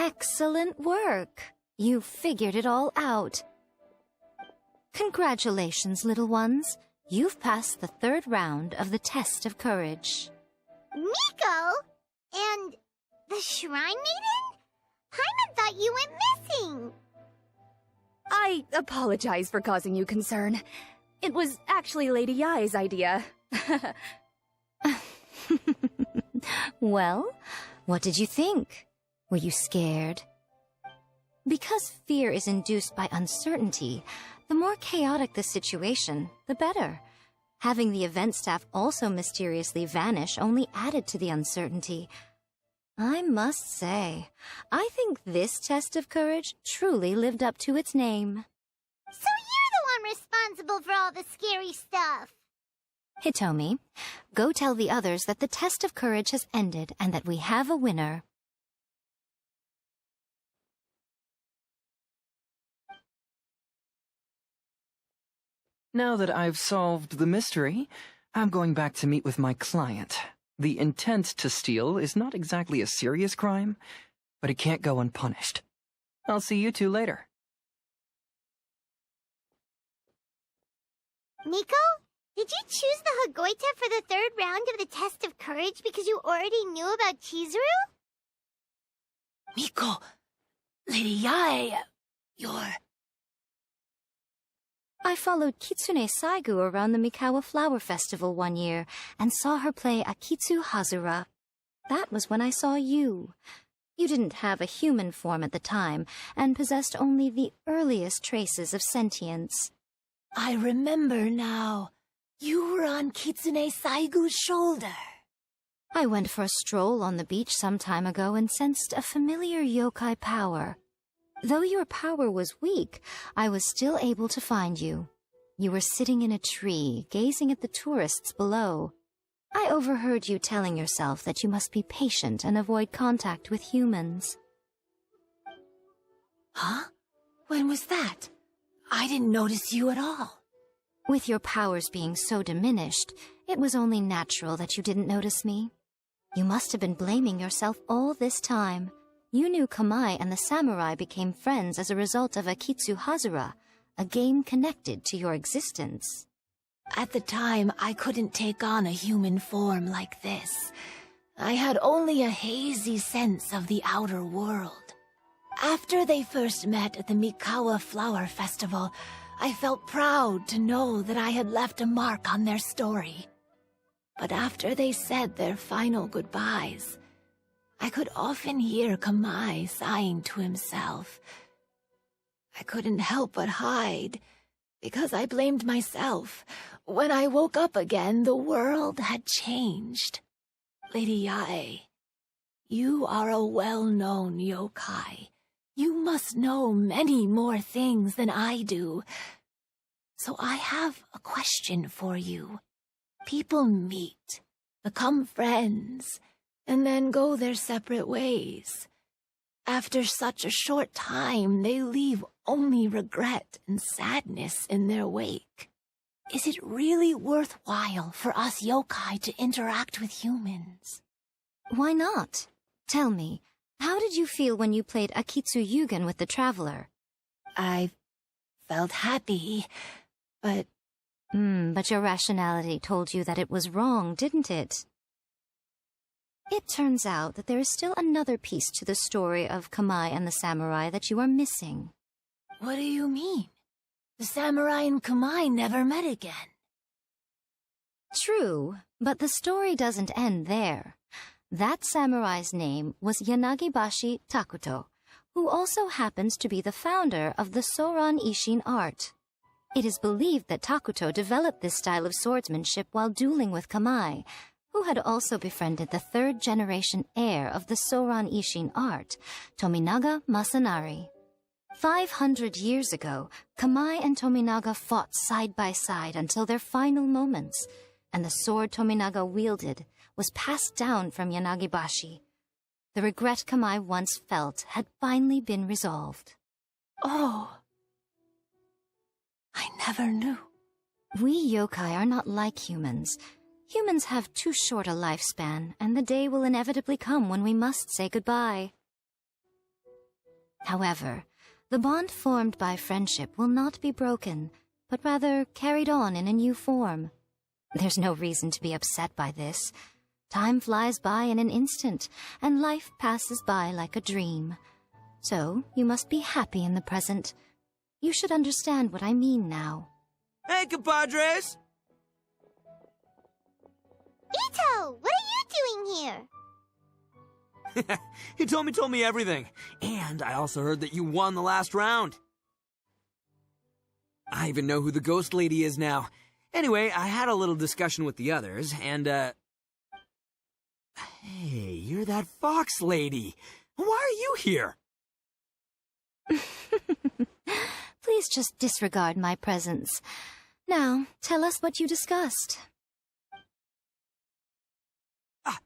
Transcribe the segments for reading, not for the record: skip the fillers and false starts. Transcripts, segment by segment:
Excellent work! You figured it all out. Congratulations, little ones. You've passed the 3rd round of the test of courage. Miko? And the Shrine Maiden? Paimon thought you went missing. I apologize for causing you concern. It was actually Lady Yai's idea. Well, what did you think? Were you scared? Because fear is induced by uncertainty, the more chaotic the situation, the better. Having the event staff also mysteriously vanish only added to the uncertainty. I must say, I think this test of courage truly lived up to its name. So you're the one responsible for all the scary stuff. Hitomi, go tell the others that the test of courage has ended and that we have a winner. Now that I've solved the mystery, I'm going back to meet with my client. The intent to steal is not exactly a serious crime, but it can't go unpunished. I'll see you two later. Miko, did you choose the Hagoita for the 3rd round of the test of courage because you already knew about Chizuru? Miko, Lady Yae, you're... I followed Kitsune Saigu around the Mikawa Flower Festival one year and saw her play Akitsu Hazura. That was when I saw you. You didn't have a human form at the time and possessed only the earliest traces of sentience. I remember now. You were on Kitsune Saigu's shoulder. I went for a stroll on the beach some time ago and sensed a familiar yokai power. Though your power was weak, I was still able to find you. You were sitting in a tree, gazing at the tourists below. I overheard you telling yourself that you must be patient and avoid contact with humans. Huh? When was that? I didn't notice you at all. With your powers being so diminished, it was only natural that you didn't notice me. You must have been blaming yourself all this time. You knew Kamai and the samurai became friends as a result of Akitsu Hazura, a game connected to your existence. At the time, I couldn't take on a human form like this. I had only a hazy sense of the outer world. After they first met at the Mikawa Flower Festival, I felt proud to know that I had left a mark on their story. But after they said their final goodbyes, I could often hear Kamai sighing to himself. I couldn't help but hide, because I blamed myself. When I woke up again, the world had changed. Lady Yae, you are a well-known yokai. You must know many more things than I do. So I have a question for you. People meet, become friends, and then go their separate ways. After such a short time, they leave only regret and sadness in their wake. Is it really worthwhile for us yokai to interact with humans? Why not? Tell me, how did you feel when you played Akitsu Yugen with the Traveler? I felt happy, but... But your rationality told you that it was wrong, didn't it? It turns out that there is still another piece to the story of Kamai and the samurai that you are missing. What do you mean? The samurai and Kamai never met again. True, but the story doesn't end there. That samurai's name was Yanagibashi Takuto, who also happens to be the founder of the Soran Ishin art. It is believed that Takuto developed this style of swordsmanship while dueling with Kamai, who had also befriended the 3rd-generation heir of the Soran Ishin art, Tominaga Masanari. 500 years ago, Kamai and Tominaga fought side by side until their final moments, and the sword Tominaga wielded was passed down from Yanagibashi. The regret Kamai once felt had finally been resolved. Oh, I never knew. We yokai are not like humans. Humans have too short a lifespan, and the day will inevitably come when we must say goodbye. However, the bond formed by friendship will not be broken, but rather carried on in a new form. There's no reason to be upset by this. Time flies by in an instant, and life passes by like a dream. So, you must be happy in the present. You should understand what I mean now. Hey, compadres! Ito, what are you doing here? You told me everything. And I also heard that you won the last round. I even know who the ghost lady is now. Anyway, I had a little discussion with the others, and, Hey, you're that fox lady. Why are you here? Please just disregard my presence. Now, tell us what you discussed.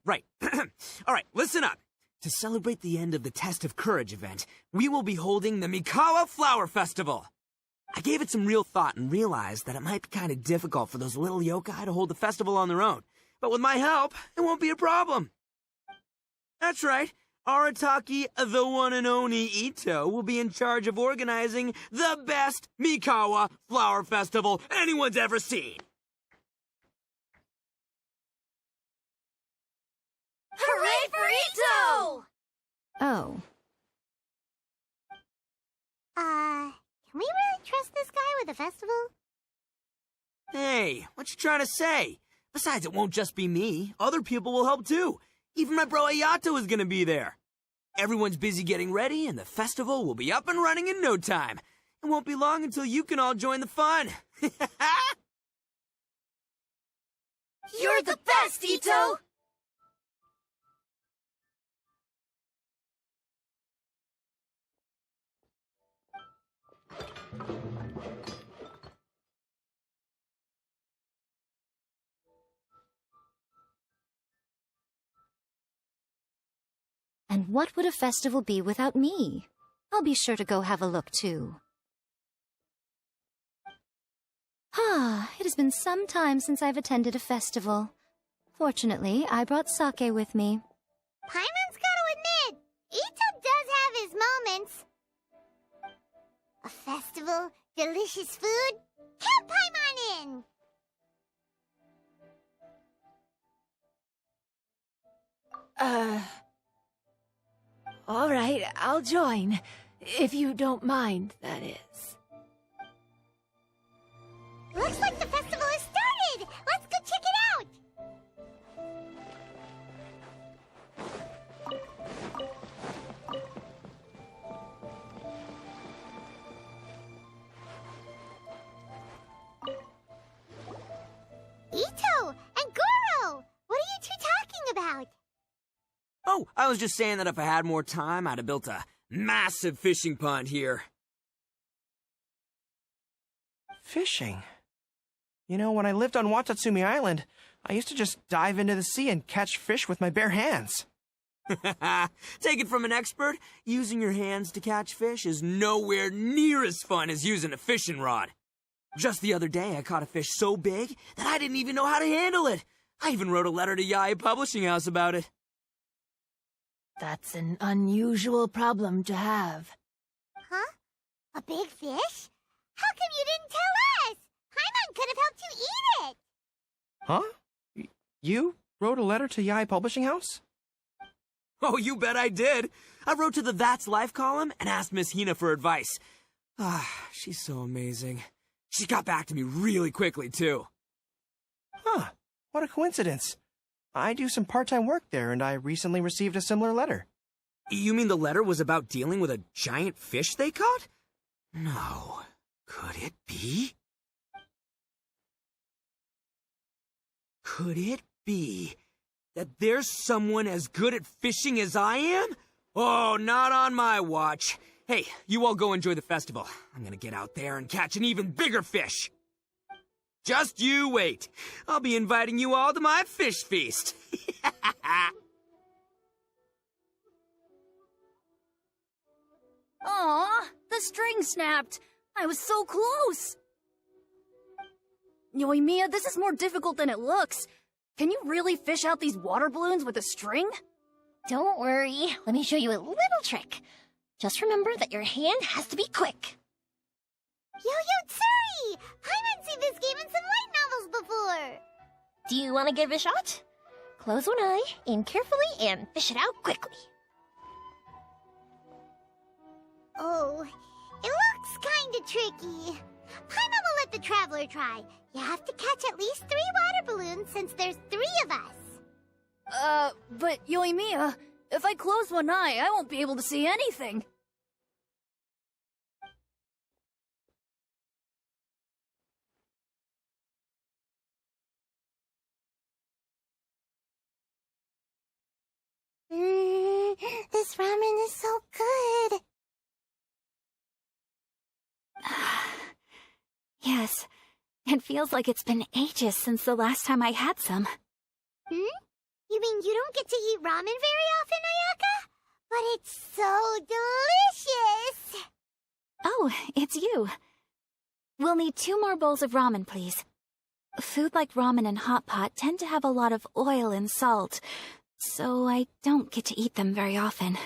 Right. All right, listen up. To celebrate the end of the Test of Courage event, we will be holding the Mikawa Flower Festival. I gave it some real thought and realized that it might be kind of difficult for those little yokai to hold the festival on their own. But with my help, it won't be a problem. That's right. Arataki, the one and only Ito, will be in charge of organizing the best Mikawa Flower Festival anyone's ever seen. Hooray for Ito! Oh. Can we really trust this guy with the festival? Hey, what you trying to say? Besides, it won't just be me. Other people will help too. Even my bro Ayato is gonna be there. Everyone's busy getting ready, and the festival will be up and running in no time. It won't be long until you can all join the fun. You're the best, Ito! And what would a festival be without me? I'll be sure to go have a look, too. It has been some time since I've attended a festival. Fortunately, I brought sake with me. Paimon's gotta admit, Ito does have his moments. A festival, delicious food, count Paimon in! All right, I'll join. If you don't mind, that is. Looks like the festival has started! Let's go check it out! Ito and Goro! What are you two talking about? Oh, I was just saying that if I had more time, I'd have built a massive fishing pond here. Fishing? You know, when I lived on Watatsumi Island, I used to just dive into the sea and catch fish with my bare hands. Take it from an expert, using your hands to catch fish is nowhere near as fun as using a fishing rod. Just the other day, I caught a fish so big that I didn't even know how to handle it. I even wrote a letter to Yae Publishing House about it. That's an unusual problem to have. Huh? A big fish? How come you didn't tell us? Paimon could have helped you eat it! Huh? You wrote a letter to Yae Publishing House? Oh, you bet I did. I wrote to the That's Life column and asked Miss Hina for advice. She's so amazing. She got back to me really quickly, too. Huh, what a coincidence. I do some part-time work there, and I recently received a similar letter. You mean the letter was about dealing with a giant fish they caught? No. Could it be? Could it be that there's someone as good at fishing as I am? Oh, not on my watch. Hey, you all go enjoy the festival. I'm gonna get out there and catch an even bigger fish. Just you wait. I'll be inviting you all to my fish feast. Aw, the string snapped. I was so close. Yoimiya, this is more difficult than it looks. Can you really fish out these water balloons with a string? Don't worry, let me show you a little trick. Just remember that your hand has to be quick. Yo-yo-tsuri! Paimon's seen this game in some light novels before. Do you want to give it a shot? Close one eye, aim carefully, and fish it out quickly. Oh, it looks kinda tricky. Paimon will let the traveler try. You have to catch at least 3 water balloons since there's 3 of us. But Yoimiya, if I close one eye, I won't be able to see anything. This ramen is so good. Yes, it feels like it's been ages since the last time I had some. You mean you don't get to eat ramen very often, Ayaka? But it's so delicious! Oh, it's you. We'll need 2 more bowls of ramen, please. Food like ramen and hot pot tend to have a lot of oil and salt, so I don't get to eat them very often.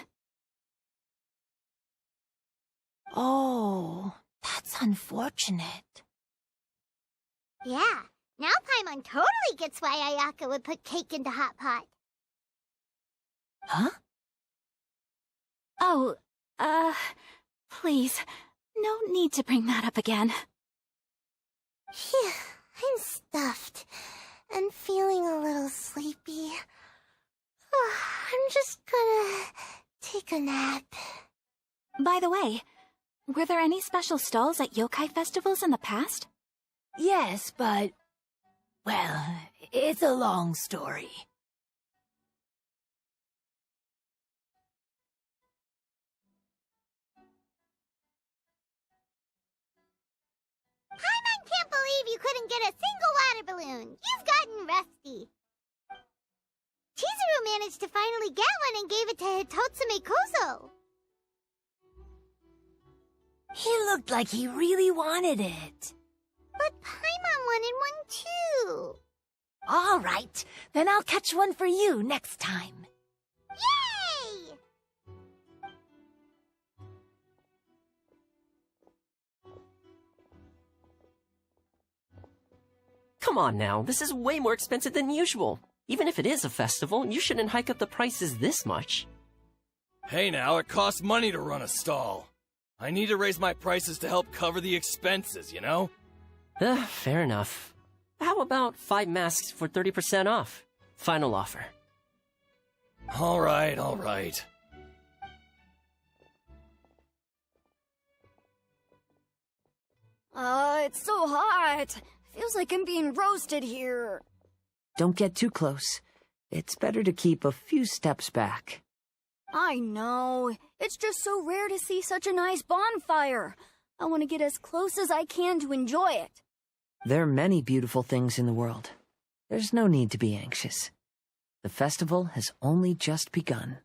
Oh, that's unfortunate. Yeah, now Paimon totally gets why Ayaka would put cake into hot pot. Huh? Oh, please, no need to bring that up again. Phew, I'm stuffed and feeling a little sleepy. I'm just gonna take a nap. By the way, were there any special stalls at yokai festivals in the past? Yes, but... well, it's a long story. Paimon can't believe you couldn't get a single water balloon. You've gotten rusty. Chizuru managed to finally get one and gave it to Hitotsume Kozo. He looked like he really wanted it. But Paimon wanted one too. All right, then I'll catch one for you next time. Yay! Come on now, this is way more expensive than usual. Even if it is a festival, you shouldn't hike up the prices this much. Hey now, it costs money to run a stall. I need to raise my prices to help cover the expenses, you know? Fair enough. How about 5 masks for 30% off? Final offer. All right. It's so hot. Feels like I'm being roasted here. Don't get too close. It's better to keep a few steps back. I know. It's just so rare to see such a nice bonfire. I want to get as close as I can to enjoy it. There are many beautiful things in the world. There's no need to be anxious. The festival has only just begun.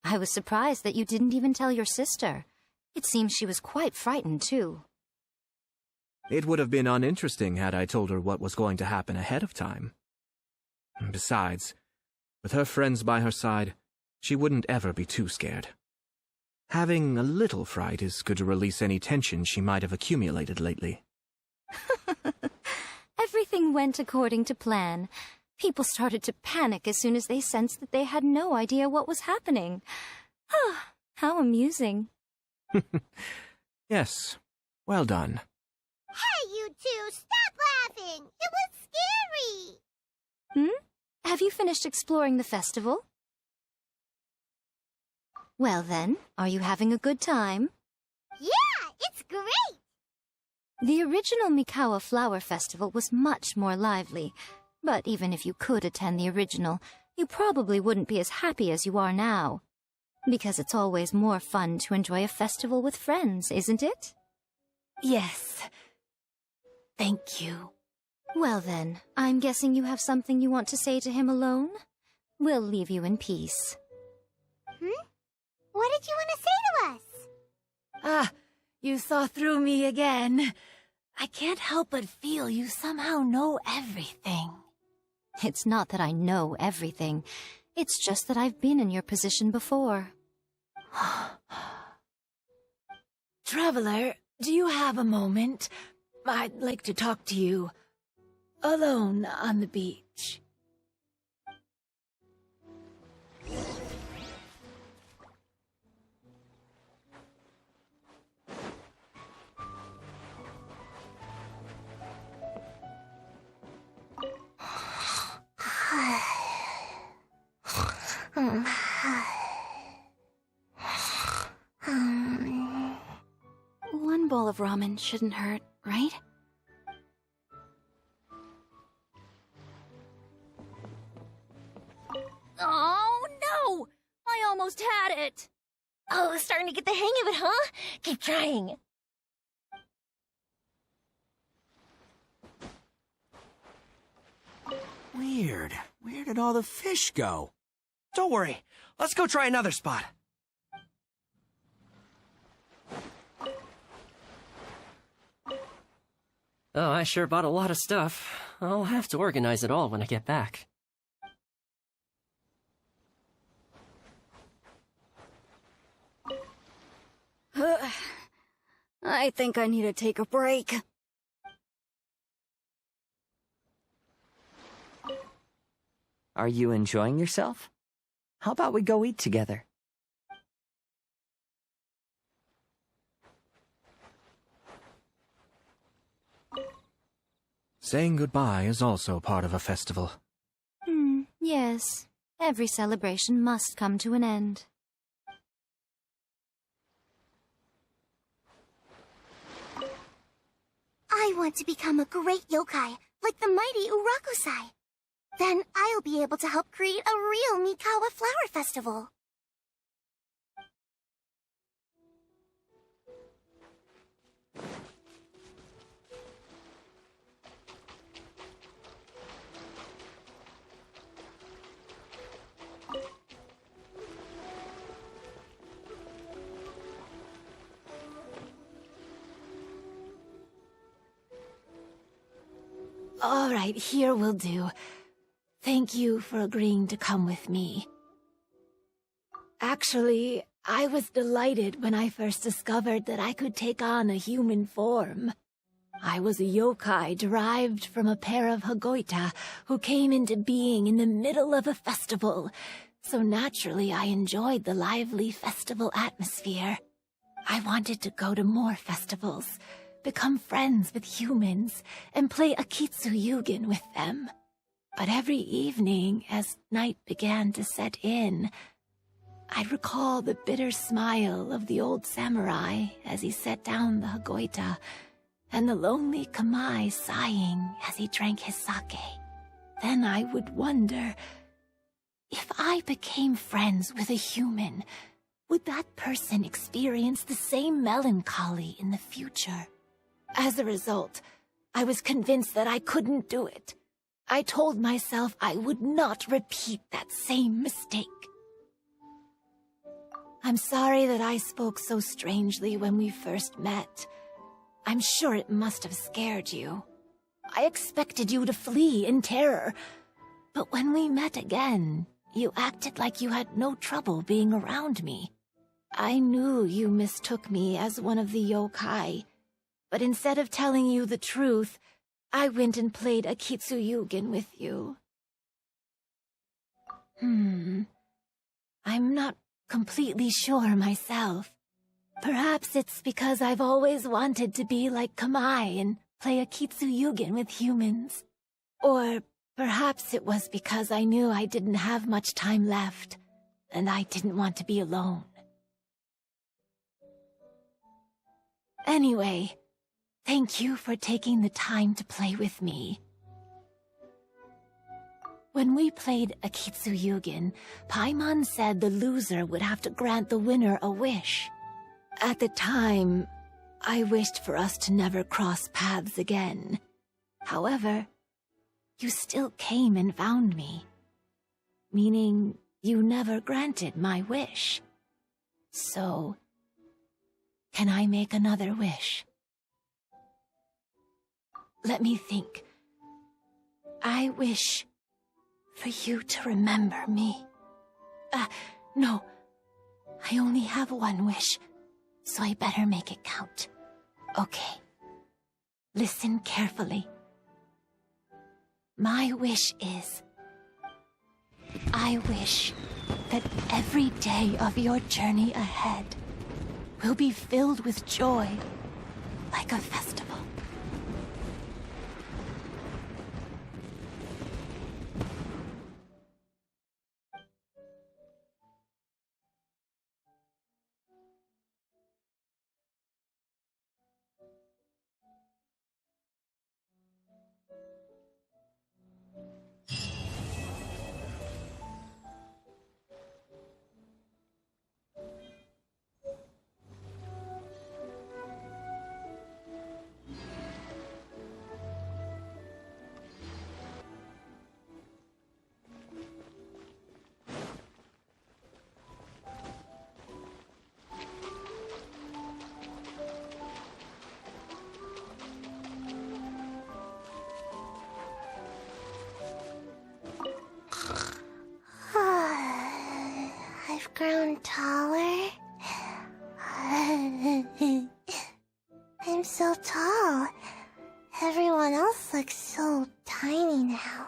I was surprised that you didn't even tell your sister. It seems she was quite frightened, too. It would have been uninteresting had I told her what was going to happen ahead of time. Besides, with her friends by her side, she wouldn't ever be too scared. Having a little fright is good to release any tension she might have accumulated lately. Everything went according to plan. People started to panic as soon as they sensed that they had no idea what was happening. How amusing. Yes, well done. Hey, you two, stop laughing! It was scary! Have you finished exploring the festival? Well then, are you having a good time? Yeah, it's great! The original Mikawa Flower Festival was much more lively, but even if you could attend the original, you probably wouldn't be as happy as you are now. Because it's always more fun to enjoy a festival with friends, isn't it? Yes. Thank you. Well then, I'm guessing you have something you want to say to him alone? We'll leave you in peace. What did you want to say to us? Ah, you saw through me again. I can't help but feel you somehow know everything. It's not that I know everything. It's just that I've been in your position before. Traveler, do you have a moment? I'd like to talk to you. Alone on the beach. One bowl of ramen shouldn't hurt, right? Oh, no! I almost had it! Oh, starting to get the hang of it, huh? Keep trying. Weird. Where did all the fish go? Don't worry. Let's go try another spot. Oh, I sure bought a lot of stuff. I'll have to organize it all when I get back. I think I need to take a break. Are you enjoying yourself? How about we go eat together? Saying goodbye is also part of a festival. Yes. Every celebration must come to an end. I want to become a great yokai, like the mighty Urakusai. Then I'll be able to help create a real Mikawa flower festival. All right, here will do. Thank you for agreeing to come with me. Actually, I was delighted when I first discovered that I could take on a human form. I was a yokai derived from a pair of Hagoita who came into being in the middle of a festival, so naturally I enjoyed the lively festival atmosphere. I wanted to go to more festivals, become friends with humans, and play Akitsu Yugen with them. But every evening, as night began to set in, I'd recall the bitter smile of the old samurai as he set down the Hagoita, and the lonely Kamae sighing as he drank his sake. Then I would wonder, if I became friends with a human, would that person experience the same melancholy in the future? As a result, I was convinced that I couldn't do it. I told myself I would not repeat that same mistake. I'm sorry that I spoke so strangely when we first met. I'm sure it must have scared you. I expected you to flee in terror. But when we met again, you acted like you had no trouble being around me. I knew you mistook me as one of the yokai, but instead of telling you the truth, I went and played Akitsu Yugen with you. I'm not completely sure myself. Perhaps it's because I've always wanted to be like Kamae and play Akitsu Yugen with humans. Or perhaps it was because I knew I didn't have much time left, and I didn't want to be alone. Anyway, thank you for taking the time to play with me. When we played Akitsu Yugen, Paimon said the loser would have to grant the winner a wish. At the time, I wished for us to never cross paths again. However, you still came and found me, meaning you never granted my wish. So, can I make another wish? Let me think. I wish for you to remember me. No. I only have one wish, so I better make it count. Okay. Listen carefully. My wish is... I wish that every day of your journey ahead will be filled with joy, like a festival. I've grown taller. I'm so tall. Everyone else looks so tiny now.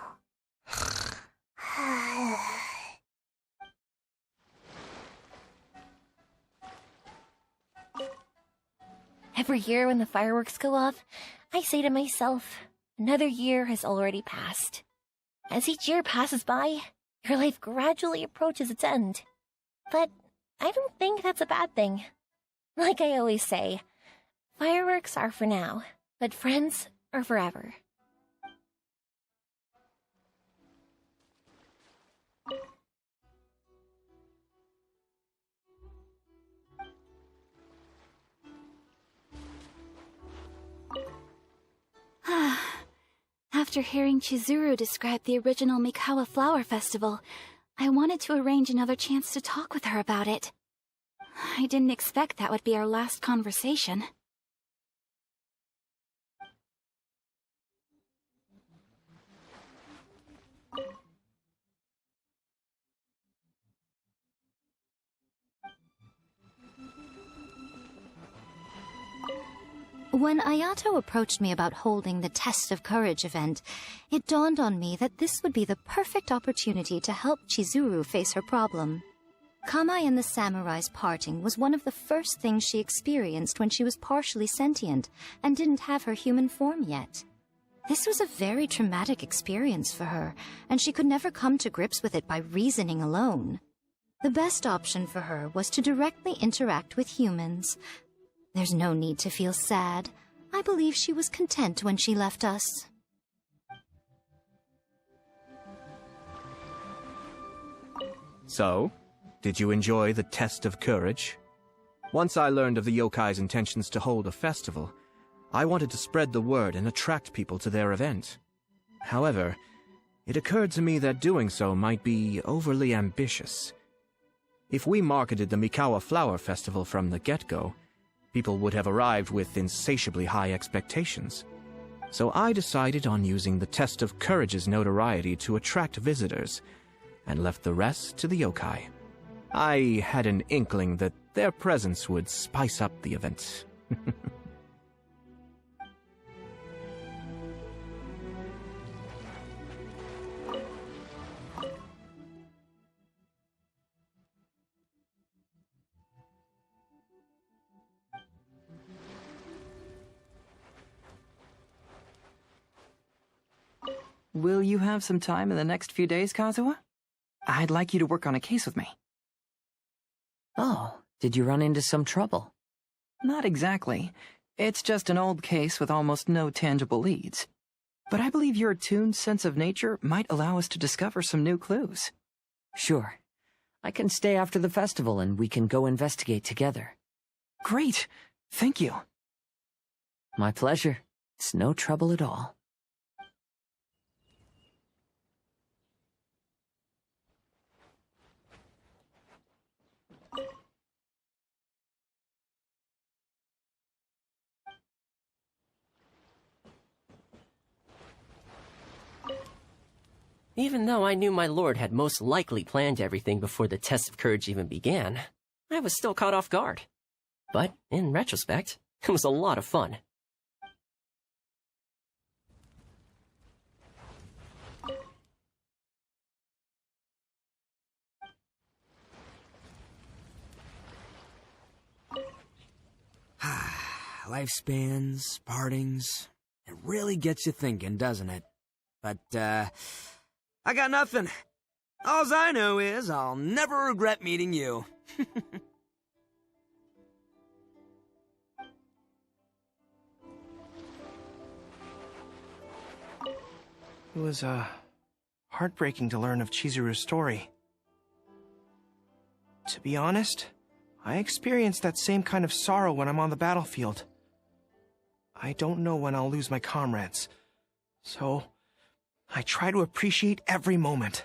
Every year when the fireworks go off, I say to myself, another year has already passed. As each year passes by, your life gradually approaches its end. But I don't think that's a bad thing. Like I always say, fireworks are for now, but friends are forever. After hearing Chizuru describe the original Mikawa Flower Festival, I wanted to arrange another chance to talk with her about it. I didn't expect that would be our last conversation. When Ayato approached me about holding the Test of Courage event, it dawned on me that this would be the perfect opportunity to help Chizuru face her problem. Kamai and the samurai's parting was one of the first things she experienced when she was partially sentient and didn't have her human form yet. This was a very traumatic experience for her, and she could never come to grips with it by reasoning alone. The best option for her was to directly interact with humans. There's no need to feel sad. I believe she was content when she left us. So, did you enjoy the Test of Courage? Once I learned of the yokai's intentions to hold a festival, I wanted to spread the word and attract people to their event. However, it occurred to me that doing so might be overly ambitious. If we marketed the Mikawa Flower Festival from the get-go, people would have arrived with insatiably high expectations. So I decided on using the Test of Courage's notoriety to attract visitors, and left the rest to the yokai. I had an inkling that their presence would spice up the event. Will you have some time in the next few days, Kazuha? I'd like you to work on a case with me. Oh, did you run into some trouble? Not exactly. It's just an old case with almost no tangible leads. But I believe your attuned sense of nature might allow us to discover some new clues. Sure. I can stay after the festival and we can go investigate together. Great. Thank you. My pleasure. It's no trouble at all. Even though I knew my lord had most likely planned everything before the test of courage even began, I was still caught off guard. But, in retrospect, it was a lot of fun. Lifespans, partings, it really gets you thinking, doesn't it? But, I got nothing. Alls I know is I'll never regret meeting you. It was, heartbreaking to learn of Chizuru's story. To be honest, I experienced that same kind of sorrow when I'm on the battlefield. I don't know when I'll lose my comrades, so I try to appreciate every moment.